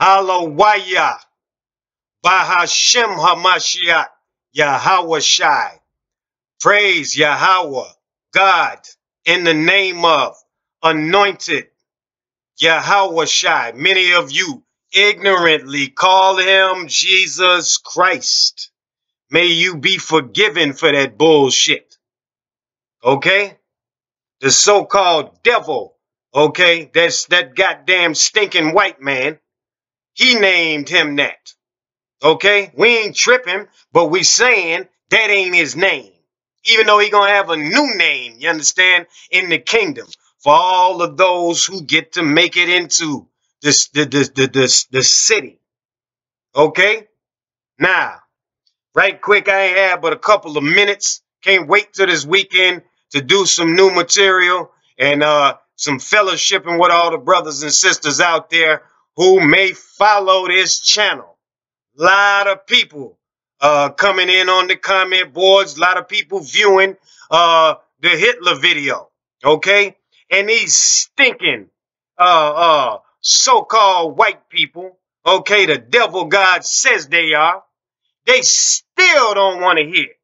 Halawaya. Bahashem Hamashiach. Yahweh Shai. Praise Yahweh. God in the name of anointed Yahweh Shai. Many of you ignorantly call him Jesus Christ. May you be forgiven for that bullshit. Okay? The so-called devil, okay? That's that goddamn stinking white man. He named him that. Okay? We ain't tripping, but we saying that ain't his name. Even though he gonna have a new name, you understand, in the kingdom. For all of those who get to make it into the city. Okay? Now, right quick, I ain't had but a couple of minutes. Can't wait till this weekend to do some new material and some fellowshipping with all the brothers and sisters out there who may follow this channel. A lot of people coming in on the comment boards, a lot of people viewing the Hitler video, okay? And these stinking so-called white people, okay, the devil God says they are, they still don't want to hear it.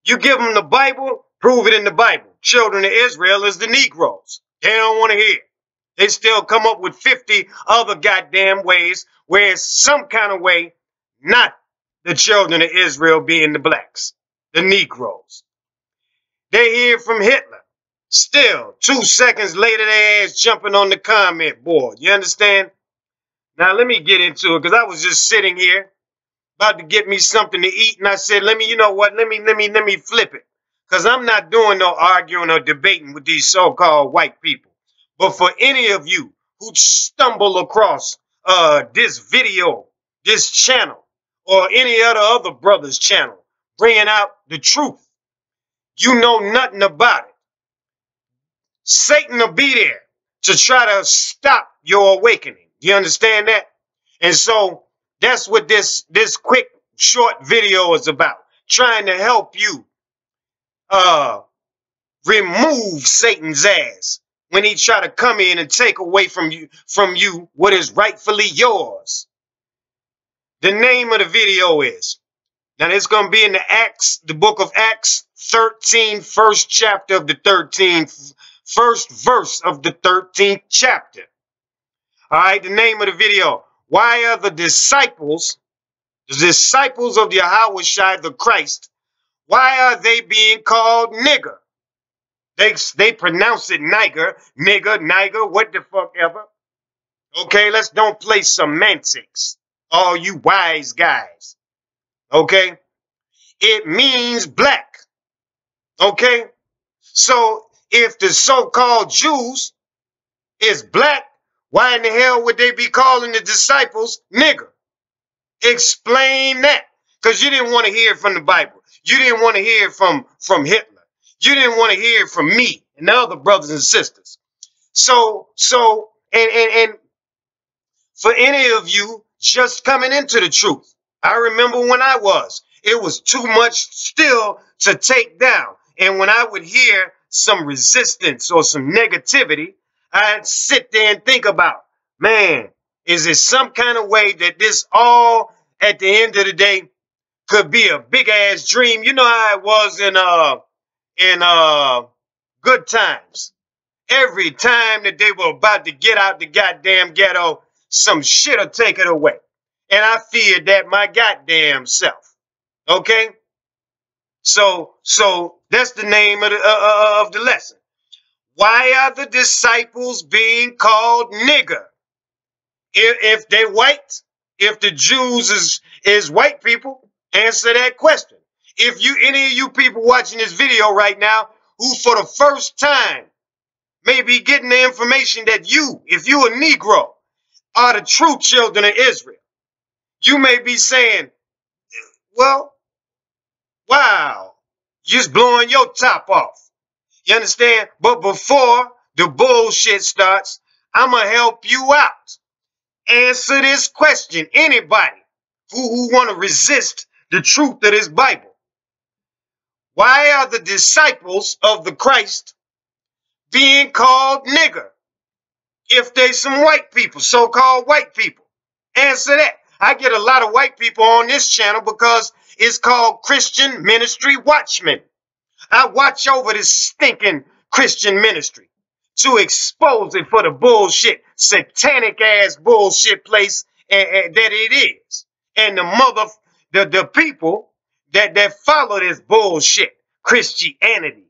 You give them the Bible, prove it in the Bible. Children of Israel is the Negroes. They don't want to hear it. They still come up with 50 other goddamn ways where it's some kind of way not the children of Israel being the blacks, the Negroes. They hear from Hitler. Still, 2 seconds later, their ass jumping on the comment board. You understand? Now, let me get into it because I was just sitting here about to get me something to eat, and I said, you know what? Let me flip it, because I'm not doing no arguing or debating with these so-called white people. But for any of you who stumble across this video, this channel, or any other brother's channel bringing out the truth, you know nothing about it. Satan will be there to try to stop your awakening. You understand that? And so that's what this quick, short video is about. Trying to help you remove Satan's ass when he try to come in and take away from you what is rightfully yours. The name of the video is, now it's going to be in the book of Acts 13, first chapter of the 13th, first verse of the 13th chapter. All right, the name of the video, why are the disciples of the Yahweh Shai, the Christ, why are they being called nigger? They pronounce it Niger, nigger, Niger, what the fuck ever. Okay, let's don't play semantics, all you wise guys. Okay, it means black. Okay, so if the so-called Jews is black, why in the hell would they be calling the disciples nigger? Explain that, because you didn't want to hear it from the Bible. You didn't want to hear it from Hitler. You didn't want to hear it from me and the other brothers and sisters. So and for any of you just coming into the truth, I remember when it was too much still to take down. And when I would hear some resistance or some negativity, I'd sit there and think about, man, is there some kind of way that this all at the end of the day could be a big ass dream? You know how it was in Good Times. Every time that they were about to get out the goddamn ghetto, some shit'll take it away. And I feared that my goddamn self. Okay? So that's the name of the lesson. Why are the disciples being called nigger? If they white, if the Jews is white people, answer that question. If any of you people watching this video right now who for the first time may be getting the information that if you a Negro, are the true children of Israel, you may be saying, well, wow, you're just blowing your top off. You understand? But before the bullshit starts, I'm going to help you out. Answer this question. Anybody who want to resist the truth of this Bible. Why are the disciples of the Christ being called nigger if they some white people, so-called white people? Answer that. I get a lot of white people on this channel because it's called Christian Ministry Watchmen. I watch over this stinking Christian ministry to expose it for the bullshit, satanic ass bullshit place that it is. And the people that follow this bullshit, Christianity,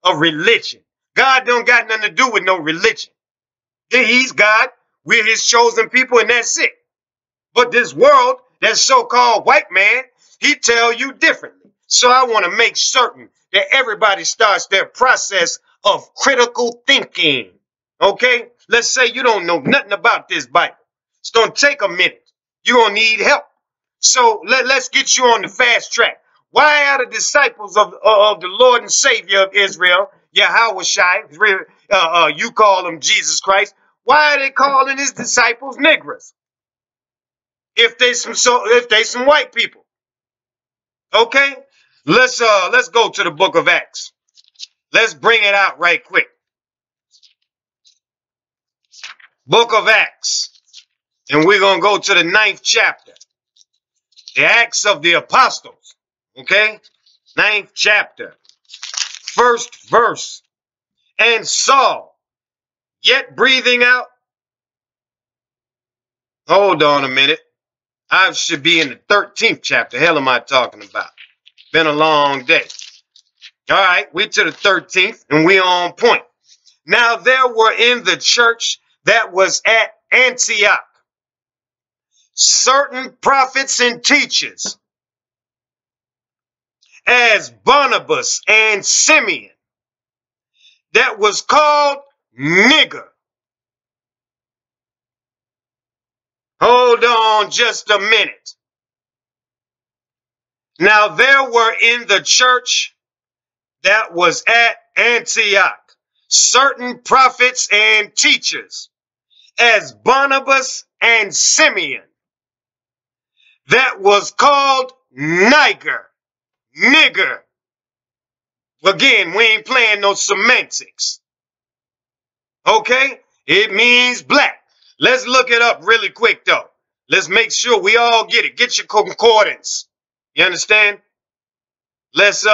a religion. God don't got nothing to do with no religion. He's God. We're his chosen people, and that's it. But this world, that so-called white man, he tell you differently. So I want to make certain that everybody starts their process of critical thinking. Okay? Let's say you don't know nothing about this Bible. It's going to take a minute. You're going to need help. So let's get you on the fast track. Why are the disciples of the Lord and Savior of Israel, Yahweh Shai, you call him Jesus Christ, why are they calling his disciples NEGROES? If they some white people. Okay? Let's go to the book of Acts. Let's bring it out right quick. Book of Acts. And we're going to go to the 9th chapter. The Acts of the Apostles. Okay? 9th chapter. 1st verse. And Saul, yet breathing out. Hold on a minute. I should be in the 13th chapter. Hell am I talking about? Been a long day. All right, we to the 13th, and we on point. Now there were in the church that was at Antioch certain prophets and teachers, as Barnabas and Simeon, that was called Niger. Hold on just a minute. Now there were in the church that was at Antioch certain prophets and teachers, as Barnabas and Simeon, that was called Niger. Nigger. Again, we ain't playing no semantics. Okay? It means black. Let's look it up really quick, though. Let's make sure we all get it. Get your concordance. You understand? Let's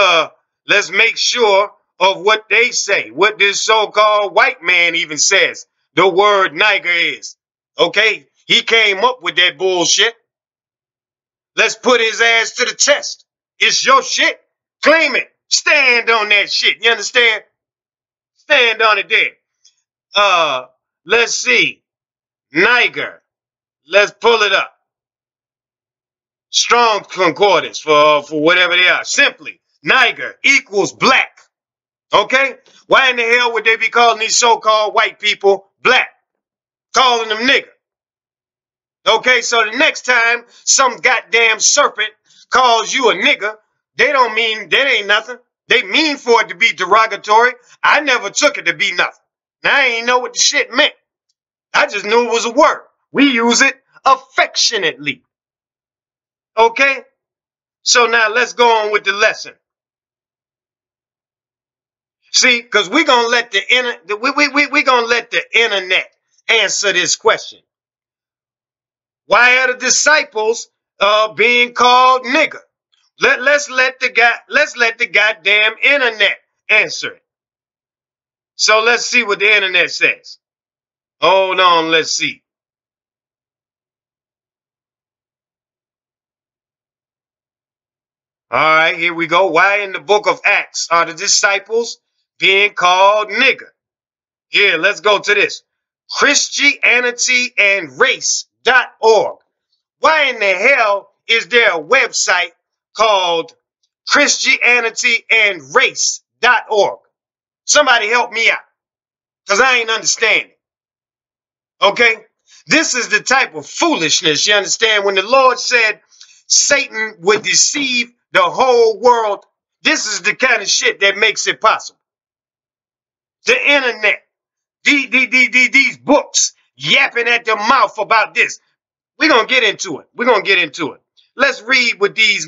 make sure of what they say, what this so-called white man even says the word Niger is. Okay? He came up with that bullshit. Let's put his ass to the test. It's your shit. Claim it. Stand on that shit. You understand? Stand on it there. Let's see. Niger. Let's pull it up. Strong concordance for whatever they are. Simply, Niger equals black. Okay? Why in the hell would they be calling these so-called white people black? Calling them nigger. Okay, so the next time some goddamn serpent calls you a nigger, they don't mean that ain't nothing. They mean for it to be derogatory. I never took it to be nothing. Now I ain't know what the shit meant. I just knew it was a word. We use it affectionately. Okay? So now let's go on with the lesson. See, because we're gonna let we're gonna let the internet answer this question. Why are the disciples being called nigger? Let's let the goddamn internet answer it. So let's see what the internet says. Hold on, let's see. All right, here we go. Why in the book of Acts are the disciples being called nigger? Here, let's go to this. ChristianityandRace.org. Why in the hell is there a website called ChristianityandRace.org? Somebody help me out, because I ain't understanding. Okay? This is the type of foolishness, you understand? When the Lord said Satan would deceive the whole world, this is the kind of shit that makes it possible. The internet, these books yapping at their mouth about this. We're going to get into it. We're going to get into it. Let's read what these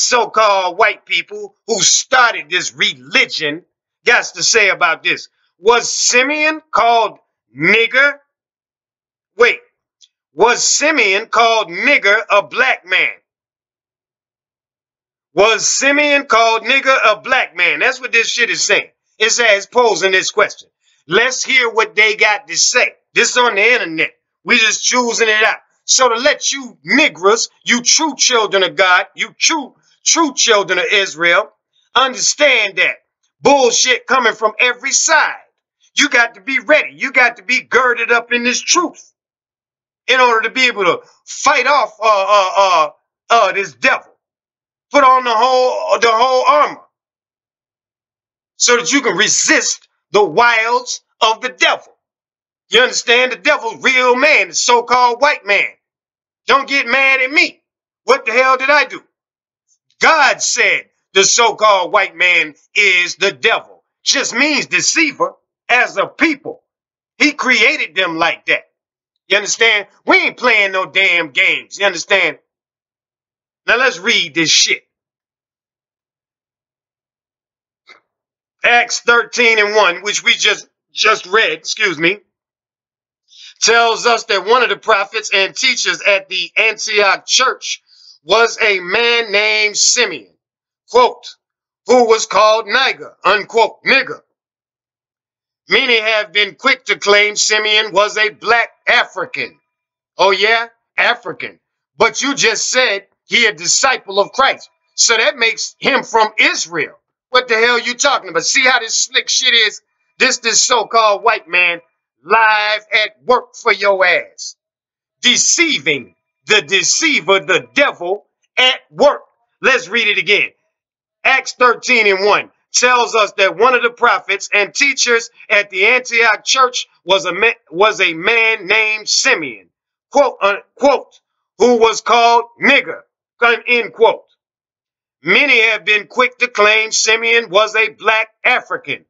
so-called white people who started this religion got to say about this. Was Simeon called nigger? Wait, Was Simeon called nigger a black man? Was Simeon called nigger a black man? That's what this shit is saying. It's posing this question. Let's hear what they got to say. This on the internet. We just choosing it out. So to let you niggers, you true children of God, you true children of Israel, understand that bullshit coming from every side. You got to be ready. You got to be girded up in this truth in order to be able to fight off this devil. Put on the whole armor so that you can resist the wiles of the devil. You understand? The devil's real man, the so-called white man. Don't get mad at me. What the hell did I do? God said the so-called white man is the devil. Just means deceiver as a people. He created them like that. You understand? We ain't playing no damn games. You understand? Now let's read this shit. Acts 13:1, which we just read, tells us that one of the prophets and teachers at the Antioch church was a man named Simeon, quote, who was called Niger, unquote, nigger. Many have been quick to claim Simeon was a black African. Oh yeah, African. But you just said he a disciple of Christ. So that makes him from Israel. What the hell you talking about? See how this slick shit is? This so-called white man live at work for your ass. Deceiving the deceiver, the devil at work. Let's read it again. Acts 13:1 tells us that one of the prophets and teachers at the Antioch church was a man named Simeon, quote, unquote, who was called nigger, end quote. Many have been quick to claim Simeon was a black African.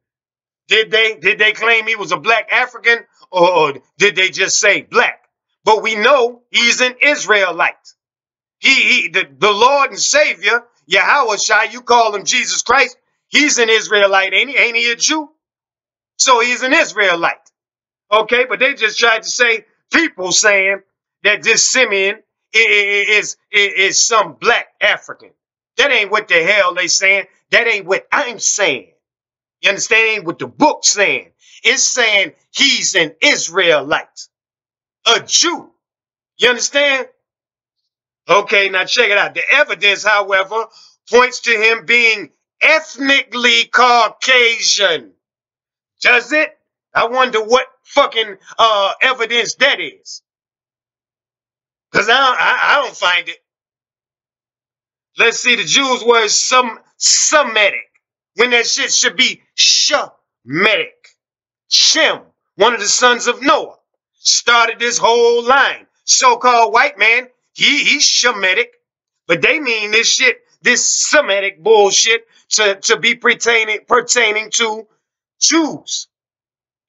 Did they claim he was a black African, or did they just say black? But we know he's an Israelite. The Lord and Savior, Yahweh Shai, you call him Jesus Christ. He's an Israelite, ain't he? Ain't he a Jew? So he's an Israelite. Okay, but they just tried to say, people saying that this Simeon is some black African. That ain't what the hell they saying. That ain't what I'm saying. You understand? Ain't what the book's saying. It's saying he's an Israelite, a Jew. You understand? Okay, now check it out. The evidence, however, points to him being ethnically Caucasian. Does it? I wonder what fucking evidence that is. Because I don't find it. Let's see, the Jews were Semitic, when that shit should be Shemitic. Shem, one of the sons of Noah, started this whole line. So-called white man, he's Shemitic, but they mean this shit, this Semitic bullshit to be pertaining to Jews.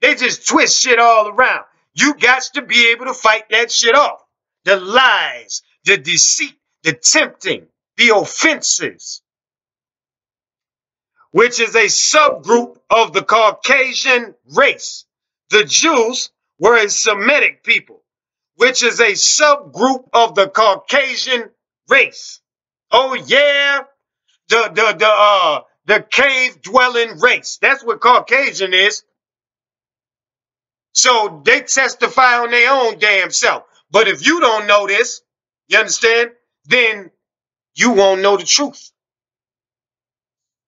They just twist shit all around. You got to be able to fight that shit off. The lies, the deceit, the tempting, the offenses, which is a subgroup of the Caucasian race. The Jews were a Semitic people, which is a subgroup of the Caucasian race. Oh yeah, the cave-dwelling race. That's what Caucasian is. So they testify on their own damn self. But if you don't know this, you understand, then you won't know the truth.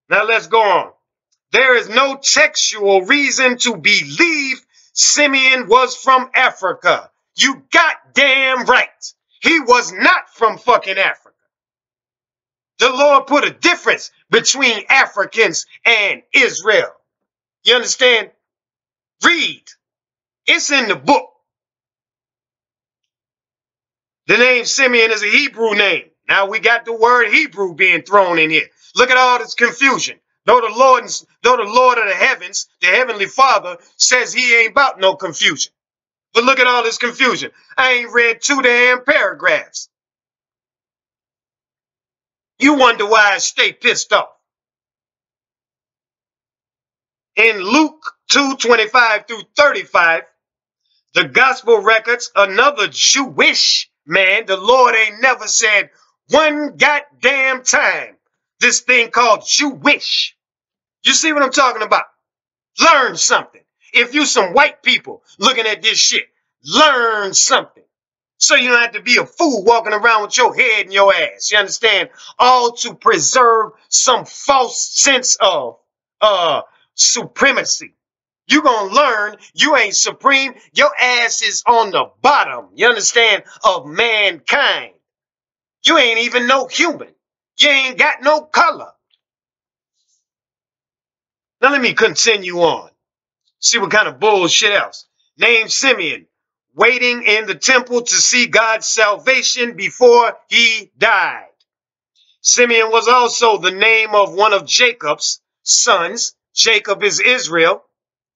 Now let's go on. There is no textual reason to believe Simeon was from Africa. You goddamn right. He was not from fucking Africa. The Lord put a difference between Africans and Israel. You understand? Read. It's in the book. The name Simeon is a Hebrew name. Now we got the word Hebrew being thrown in here. Look at all this confusion. Though the Lord of the heavens, the heavenly Father, says he ain't about no confusion. But look at all this confusion. I ain't read 2 damn paragraphs. You wonder why I stay pissed off. In Luke 2:25 through 35, The gospel records, another Jewish man, the Lord ain't never said one goddamn time this thing called Jewish. You see what I'm talking about? Learn something. If you some white people looking at this shit, learn something. So you don't have to be a fool walking around with your head in your ass. You understand? All to preserve some false sense of supremacy. You gonna learn you ain't supreme. Your ass is on the bottom, you understand, of mankind. You ain't even no human. You ain't got no color. Now let me continue on. See what kind of bullshit else. Named Simeon, waiting in the temple to see God's salvation before he died. Simeon was also the name of one of Jacob's sons. Jacob is Israel.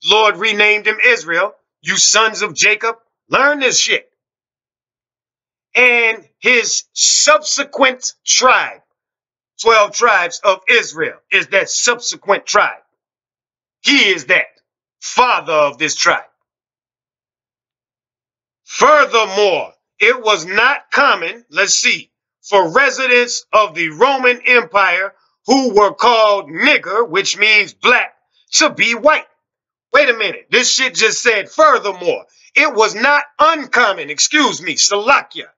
Lord renamed him Israel. You sons of Jacob, learn this shit. And his subsequent tribe, 12 tribes of Israel, is that subsequent tribe. He is that father of this tribe. Furthermore, it was not common, let's see, for residents of the Roman Empire who were called nigger, which means black, to be white. Wait a minute. This shit just said furthermore. It was not uncommon, excuse me, Salakia.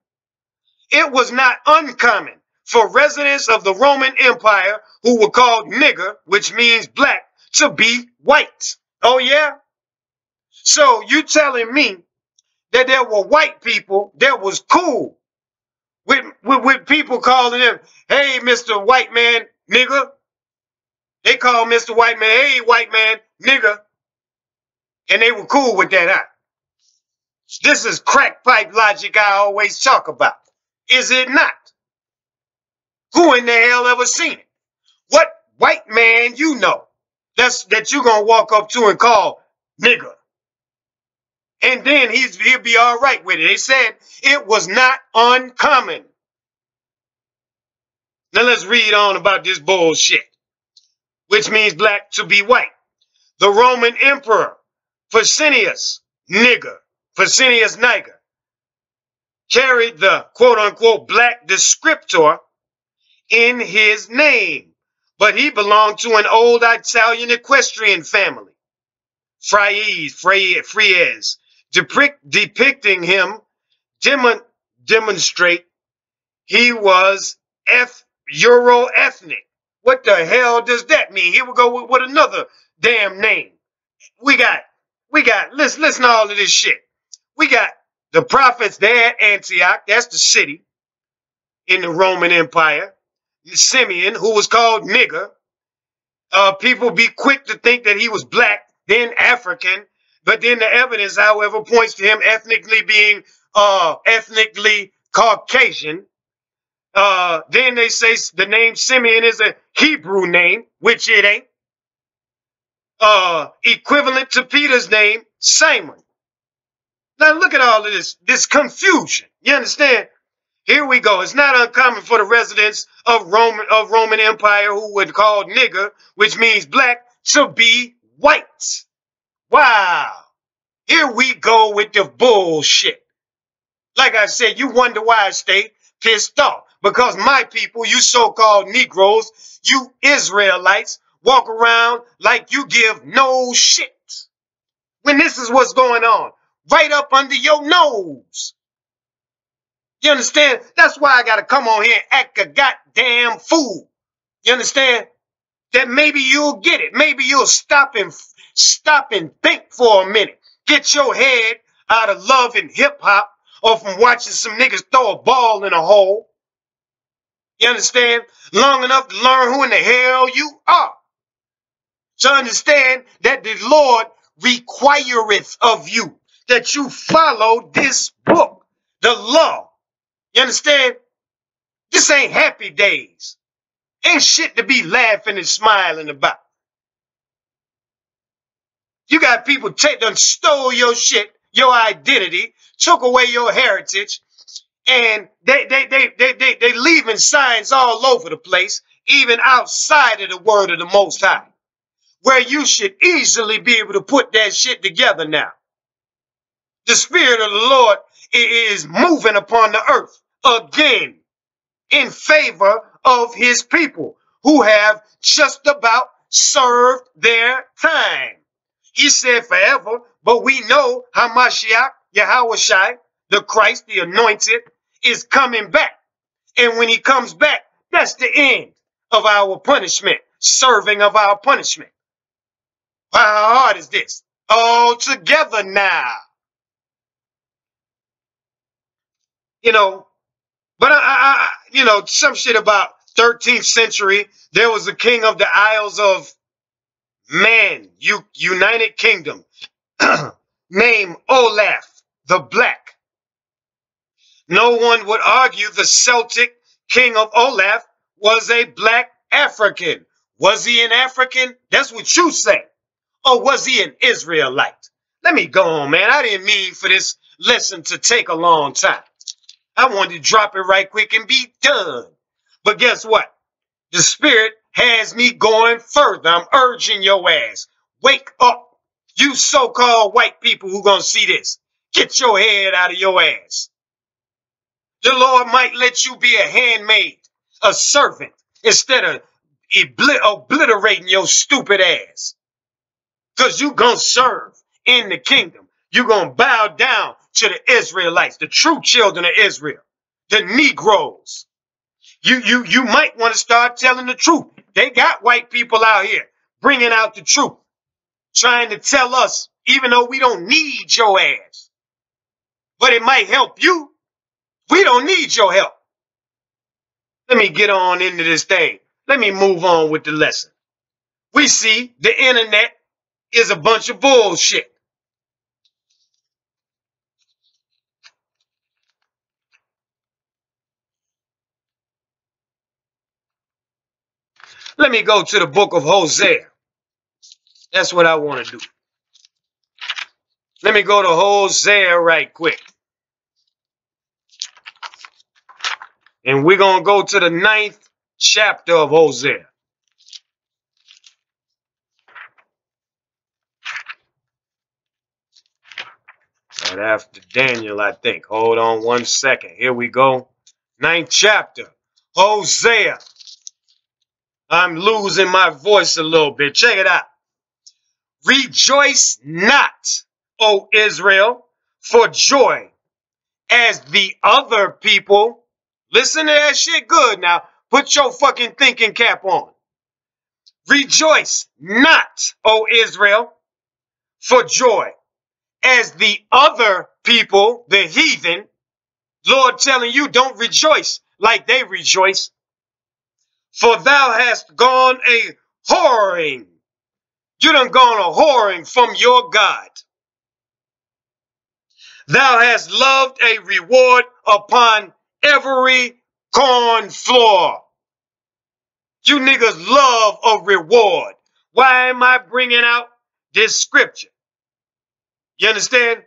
It was not uncommon for residents of the Roman Empire who were called nigger, which means black, to be white. Oh, yeah? So you telling me that there were white people that was cool with people calling them, hey, Mr. White Man, nigger. They call Mr. White Man, hey, white man, nigger. And they were cool with that, huh? This is crack pipe logic I always talk about. Is it not? Who in the hell ever seen it? What white man you know that you gonna walk up to and call nigger? And then he'll be all right with it. They said it was not uncommon. Now let's read on about this bullshit, which means black to be white. The Roman Emperor Pescennius Niger, carried the quote-unquote black descriptor in his name, but he belonged to an old Italian equestrian family, Frieze, depicting him demonstrate he was Euro-ethnic. What the hell does that mean? Here we go with another damn name. We got, listen to all of this shit. We got the prophets there at Antioch, that's the city in the Roman Empire. Simeon, who was called nigger. People be quick to think that he was black, then African, but then the evidence, however, points to him ethnically being ethnically Caucasian. Then they say the name Simeon is a Hebrew name, which it ain't. Equivalent to Peter's name, Simon. Now look at all of this confusion. You understand? Here we go. It's not uncommon for the residents of Roman Empire who were called nigger, which means black, to be white. Wow. Here we go with the bullshit. Like I said, you wonder why I stay pissed off. Because my people, you so-called Negroes, you Israelites, walk around like you give no shit. When this is what's going on, right up under your nose. You understand? That's why I got to come on here and act a goddamn fool. You understand? That maybe you'll get it. Maybe you'll stop and think for a minute. Get your head out of love and hip-hop or from watching some niggas throw a ball in a hole. You understand? Long enough to learn who in the hell you are. To understand that the Lord requireth of you that you follow this book, the law. You understand? This ain't happy days. Ain't shit to be laughing and smiling about. You got people done stole your shit, your identity, took away your heritage, and they leaving signs all over the place, even outside of the word of the Most High, where you should easily be able to put that shit together now. The Spirit of the Lord is moving upon the earth again in favor of his people who have just about served their time. He said forever, but we know Hamashiach, Yahushai, the Christ, the anointed, is coming back. And when he comes back, that's the end of our punishment, serving of our punishment. How hard is this? All together now. You know, but you know, some shit about 13th century, there was a king of the Isles of Man, United Kingdom, named Olaf the Black. No one would argue the Celtic king of Olaf was a black African. Was he an African? That's what you say. Or was he an Israelite? Let me go on, man. I didn't mean for this lesson to take a long time. I wanted to drop it right quick and be done. But guess what? The Spirit has me going further. I'm urging your ass. Wake up. You so-called white people who gonna see this. Get your head out of your ass. The Lord might let you be a handmaid, a servant, instead of obliterating your stupid ass. Because you gonna serve in the kingdom. You gonna bow down to the Israelites, the true children of Israel, the Negroes. You might want to start telling the truth. They got white people out here bringing out the truth, trying to tell us, even though we don't need your ass, but it might help you. We don't need your help. Let me get on into this thing. Let me move on with the lesson. We see the internet is a bunch of bullshit. Let me go to the book of Hosea. That's what I want to do. Let me go to Hosea right quick. And we're going to go to the 9th chapter of Hosea. Right after Daniel, I think. Hold on one second. Here we go. 9th chapter. Hosea. I'm losing my voice a little bit. Check it out. Rejoice not, O Israel, for joy, as the other people. Listen to that shit good now. Put your fucking thinking cap on. Rejoice not, O Israel, for joy, as the other people, the heathen. Lord telling you, don't rejoice like they rejoice. For thou hast gone a whoring. You done gone a whoring from your God. Thou hast loved a reward upon every corn floor. You niggas love a reward. Why am I bringing out this scripture? You understand?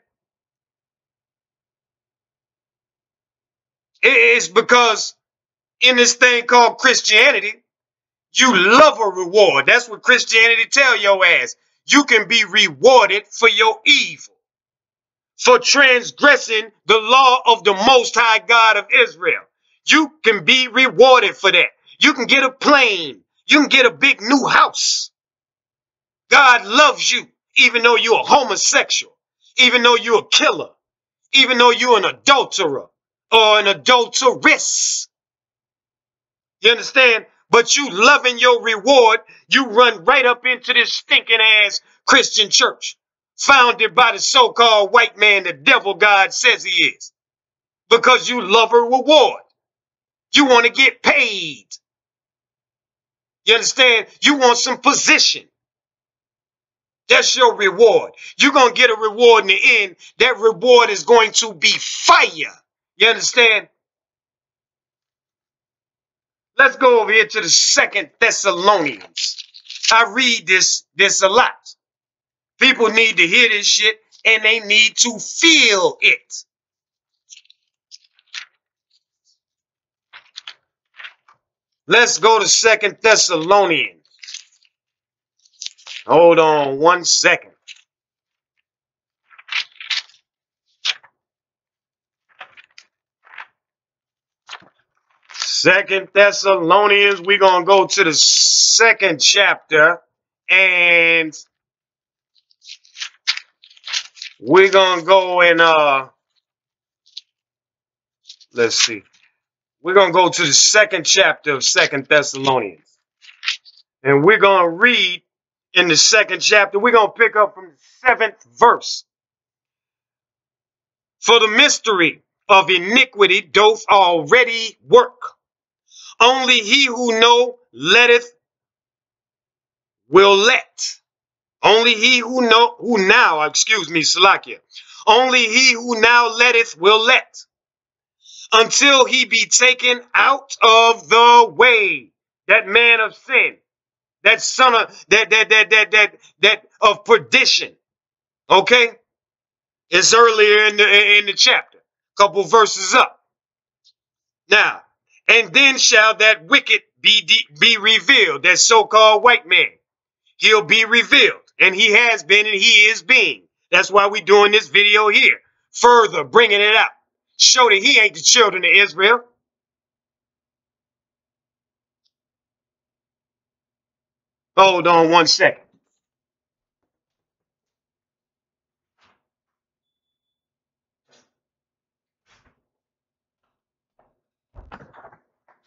It's because in this thing called Christianity, you love a reward. That's what Christianity tell your ass. You can be rewarded for your evil, for transgressing the law of the Most High God of Israel. You can be rewarded for that. You can get a plane. You can get a big new house. God loves you, even though you're a homosexual, even though you're a killer, even though you're an adulterer or an adulteress. You understand? But you loving your reward, you run right up into this stinking ass Christian church, founded by the so-called white man the devil God says he is, because you love a reward. You want to get paid. You understand? You want some position. That's your reward. You're going to get a reward in the end. That reward is going to be fire. You understand? Let's go over here to the 2nd Thessalonians. I read this a lot. People need to hear this shit and they need to feel it. Let's go to 2nd Thessalonians. Hold on one second. Second Thessalonians, we're going to go to the second chapter, and we're going to go and, let's see. We're going to go to the second chapter of Second Thessalonians. And we're going to read in the second chapter. We're going to pick up from the 7th verse. For the mystery of iniquity doth already work. Only he who know letteth will let. Only he who now, Salakia. Only he who now letteth will let. Until he be taken out of the way. That man of sin. That son of that of perdition. Okay? It's earlier in the chapter. Couple verses up. Now, and then shall that wicked be revealed, that so-called white man. He'll be revealed, and he has been, and he is being. That's why we're doing this video here. Further bringing it out. Show that he ain't the children of Israel. Hold on one second.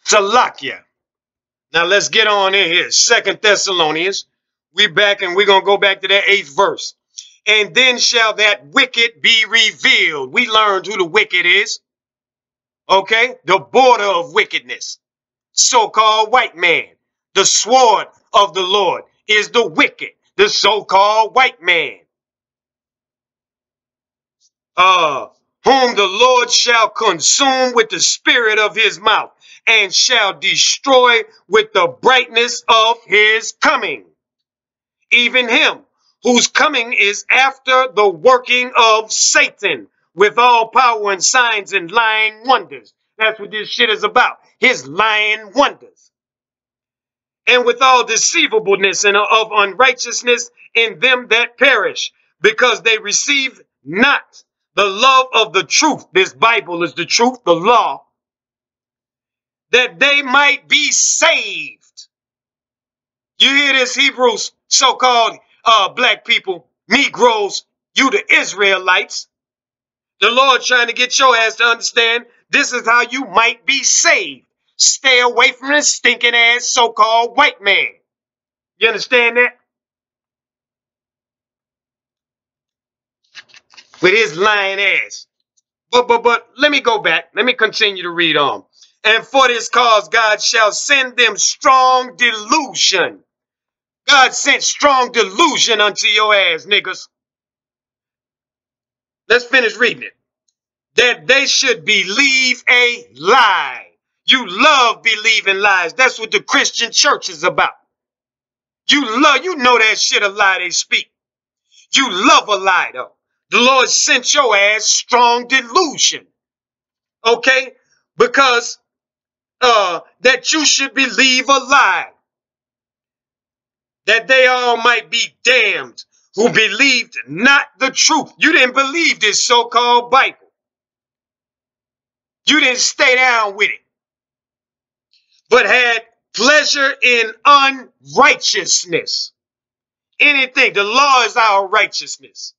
Salakia. Now let's get on in here. Second Thessalonians. We back, and we're going to go back to that 8th verse. And then shall that wicked be revealed. We learned who the wicked is. Okay? The border of wickedness. So-called white man. The sword of the Lord is the wicked. The so-called white man. Whom the Lord shall consume with the spirit of his mouth, and shall destroy with the brightness of his coming. Even him whose coming is after the working of Satan, with all power and signs and lying wonders. That's what this shit is about. His lying wonders. And with all deceivableness and of unrighteousness in them that perish, because they receive not the love of the truth. This Bible is the truth, the law, that they might be saved. You hear this, Hebrews, so-called black people, Negroes, you the Israelites. The Lord trying to get your ass to understand this is how you might be saved. Stay away from this stinking ass so-called white man. You understand that? With his lying ass. But let me go back. Let me continue to read on. And for this cause God shall send them strong delusion. God sent strong delusion unto your ass, niggas. Let's finish reading it. That they should believe a lie. You love believing lies. That's what the Christian church is about. You know that shit a lie they speak. You love a lie though. The Lord sent your ass strong delusion. Okay? Because that you should believe a lie. That they all might be damned who believed not the truth. You didn't believe this so-called Bible. You didn't stay down with it. But had pleasure in unrighteousness. Anything, the law is our righteousness.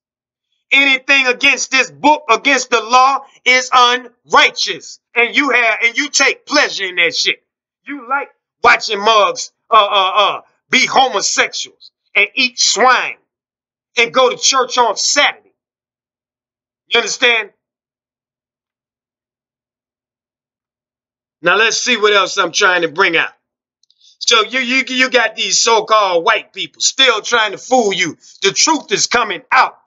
Anything against this book, against the law, is unrighteous. And you take pleasure in that shit. You like watching mugs be homosexuals and eat swine and go to church on Saturday. You understand? Now let's see what else I'm trying to bring out. So you got these so-called white people still trying to fool you. The truth is coming out.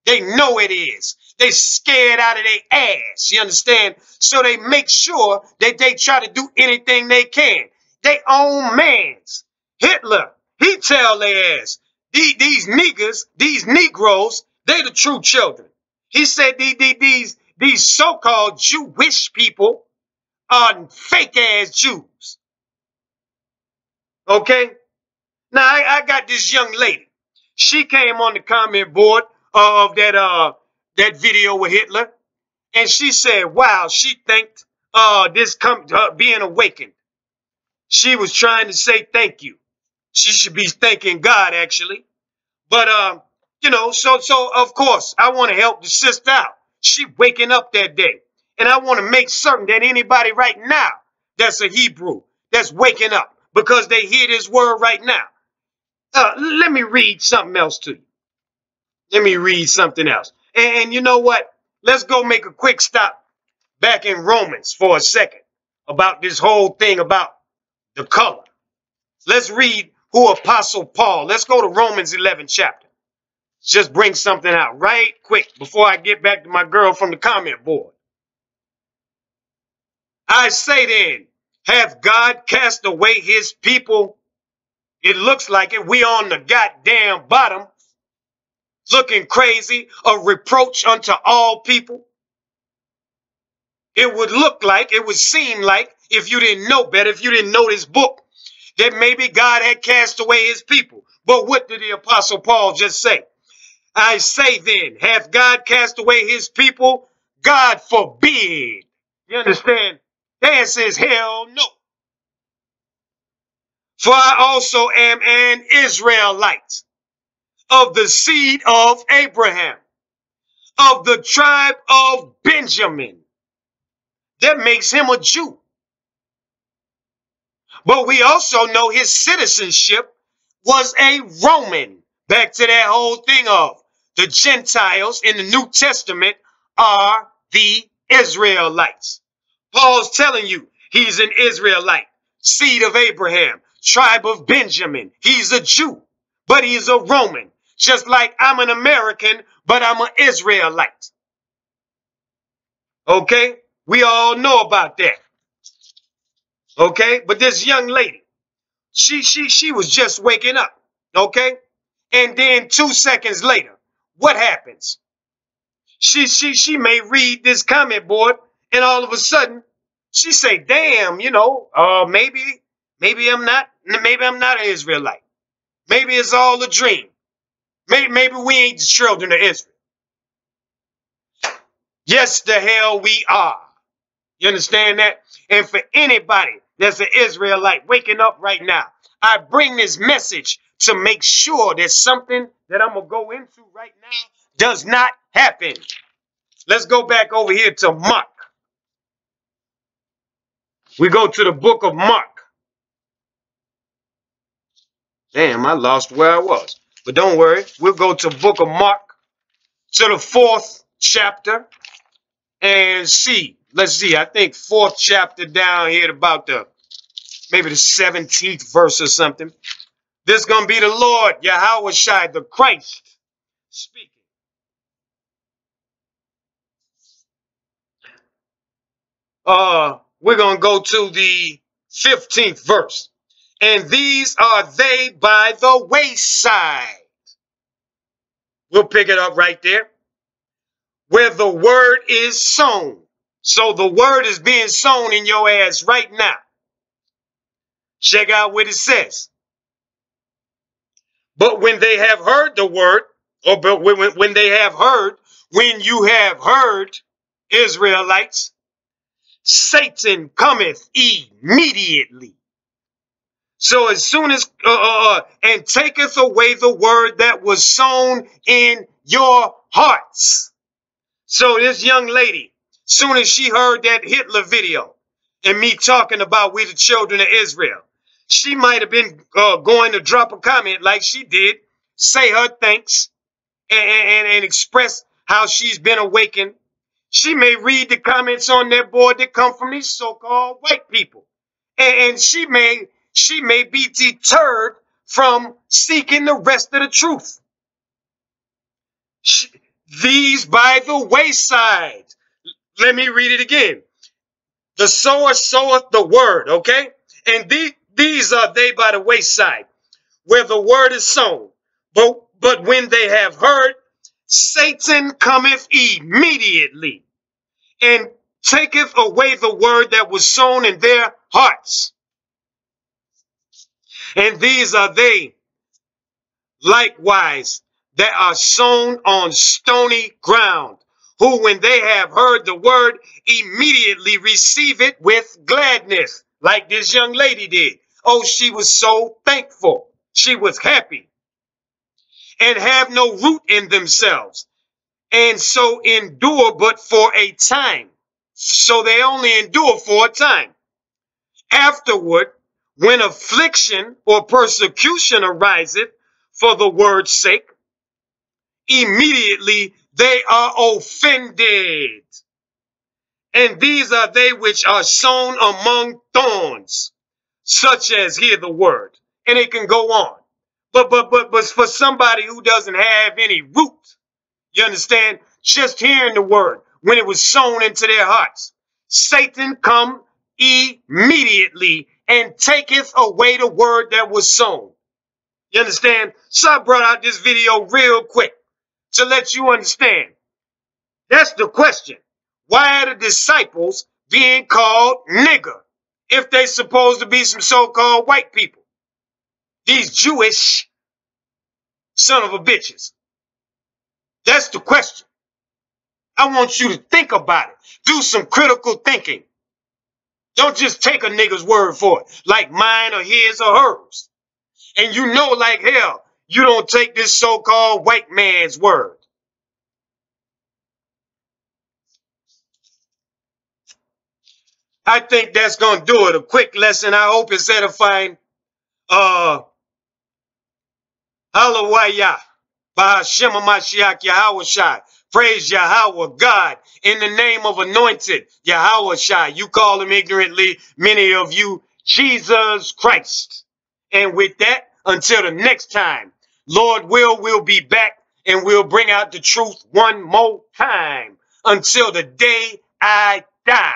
They know it is. They scared out of their ass. You understand? So they make sure that they try to do anything they can. They own mans. Hitler, he tell their ass, these niggas, these Negroes, they the true children. He said these so-called Jewish people are fake ass Jews. Okay? Now I got this young lady. She came on the comment board of that video with Hitler, and she said, wow, she thanked being awakened. She was trying to say thank you. She should be thanking God, actually. But, so of course, I want to help the sister out. She waking up that day. And I want to make certain that anybody right now that's a Hebrew that's waking up because they hear this word right now. Let me read something else to you. Let me read something else. And you know what? Let's go make a quick stop back in Romans for a second about this whole thing about the color. Let's read who Apostle Paul. Let's go to Romans 11 chapter. Just bring something out right quick before I get back to my girl from the comment board. I say then, hath God cast away his people? It looks like it. We on the goddamn bottom, looking crazy, a reproach unto all people. It would look like, it would seem like, if you didn't know better, if you didn't know this book, that maybe God had cast away his people. But what did the Apostle Paul just say? I say then, hath God cast away his people? God forbid. You understand? The answer is hell no. For I also am an Israelite, of the seed of Abraham, of the tribe of Benjamin. That makes him a Jew. But we also know his citizenship was a Roman. Back to that whole thing of the Gentiles in the New Testament are the Israelites. Paul's telling you he's an Israelite, seed of Abraham, tribe of Benjamin. He's a Jew, but he's a Roman. Just like I'm an American, but I'm an Israelite. Okay? We all know about that. Okay? But this young lady, she was just waking up. Okay? And then 2 seconds later, what happens? She may read this comment board, and all of a sudden, she say, damn, maybe I'm not an Israelite. Maybe it's all a dream. Maybe we ain't the children of Israel. Yes, the hell we are. You understand that? And for anybody that's an Israelite waking up right now, I bring this message to make sure that something that I'm going to go into right now does not happen. Let's go back over here to Mark. We go to the book of Mark. Damn, I lost where I was. But don't worry. We'll go to the book of Mark, to the 4th chapter, and see. Let's see. I think 4th chapter down here about maybe the 17th verse or something. This is going to be the Lord, Yahweh Shai, the Christ, speaking. We're going to go to the 15th verse. And these are they by the wayside. We'll pick it up right there. Where the word is sown. So the word is being sown in your ass right now. Check out what it says. But when they have heard the word, or but when they have heard, when you have heard, Israelites, Satan cometh immediately. So as soon as, and taketh away the word that was sown in your hearts. So this young lady, soon as she heard that Hitler video and me talking about we the children of Israel, she might have been going to drop a comment like she did, say her thanks, and express how she's been awakened. She may read the comments on that board that come from these so-called white people. And she may be deterred from seeking the rest of the truth. These by the wayside. Let me read it again. The sower soweth the word, okay? And these are they by the wayside, where the word is sown. But when they have heard, Satan cometh immediately and taketh away the word that was sown in their hearts. And these are they likewise that are sown on stony ground, who, when they have heard the word, immediately receive it with gladness, like this young lady did. Oh, she was so thankful. She was happy. And have no root in themselves, and so endure but for a time. So they only endure for a time. Afterward, when affliction or persecution ariseth for the word's sake, immediately they are offended. And these are they which are sown among thorns, such as hear the word. And it can go on. But for somebody who doesn't have any root, you understand, just hearing the word, when it was sown into their hearts, Satan come immediately and taketh away the word that was sown. You understand? So I brought out this video real quick to let you understand. That's the question. Why are the disciples being called nigger if they supposed to be some so-called white people? These Jewish son of a bitches. That's the question. I want you to think about it. Do some critical thinking. Don't just take a nigger's word for it, like mine or his or hers. And you know like hell, you don't take this so-called white man's word. I think that's going to do it. A quick lesson. I hope it's edifying. Hallelujah. Bahashem Mashiach Yahweh Shai. Praise Yahweh God in the name of anointed Yahweh Shai. You call him ignorantly, many of you, Jesus Christ. And with that, until the next time, Lord we'll be back and we'll bring out the truth one more time until the day I die.